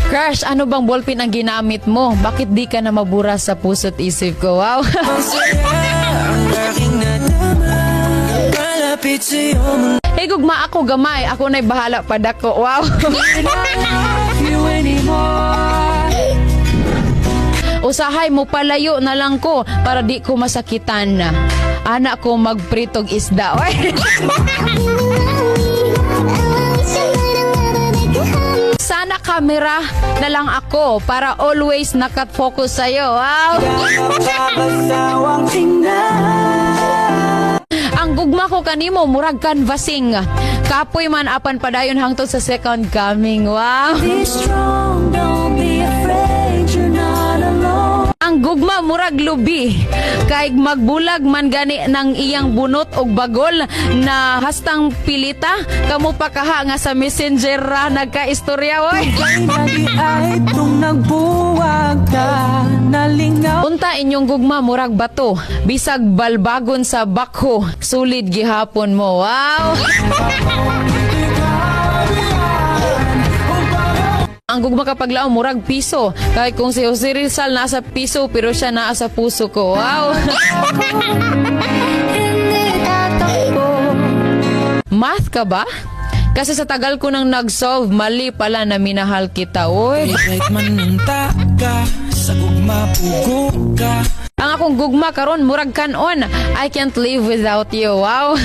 Crush, ano bang ballpen ang ginamit mo? Bakit di ka na mabura sa puso't isip ko? Wow. Hey, gugma ako gamay. Ako na'y bahala padako. Wow. Usahay mo palayo na lang ko para di ko masakitan. Anak ko magpritog isda. Sana camera na lang ako para always nakafocus sa'yo. Wow. Ang gugma ko kanimo murag canvassing. Kapoy man apan padayon hangtod sa second coming. Wow. Be strong, don't be afraid, you're not alone. Ang gugma murag lubi. Kay magbulag man gani ng iyang bunot og bagol na hastang pilita. Kamu pa kaha nga sa messenger ra nagkaistorya oy. Ay tung nagbuwag ka, nalingaw. Unta inyong gugma murag bato. Bisag balbagon sa bakho. Sulid gihapon mo. Wow. Ang gugma kapag lao murag piso. Kahit kung si Jose Rizal nasa piso pero siya naa sa puso ko. Wow. Math ka ba? Kasi sa tagal ko nang nag-solve, mali pala na minahal kita. Oy. Kahit man ng taka, sa gugma pugo ka. Ang akong gugma karon murag kanon. I can't live without you. Wow.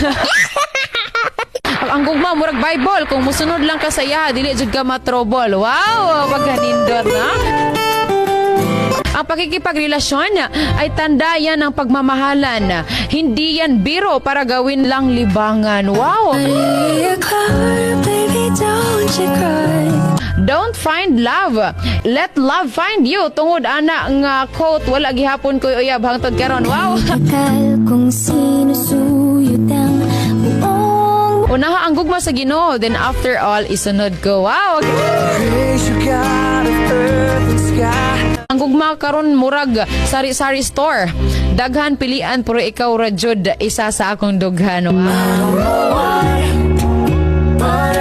Ang gugma murag Bible, kung musunod lang ka sa iya, dili jud ka matrobol. Wow, pagkanindot na. Ang pakikipagrelasyon ay tanda yan ng pagmamahalan. Hindi yan biro para gawin lang libangan. Wow. Baby, don't you cry. Don't find love. Let love find you. Tungod ana nga quote, wala gihapon ko uyab hangtod karon. Wow. Akal kung sinusuyot ang buong. Unaha ang gugma sa Ginoo, then after all isunod ko. Wow. Praise you God of earth and sky. Ang gugma karon murag sari-sari store. Daghan pilian pero ikaw ra jud isa sa akong dughan. Wow. But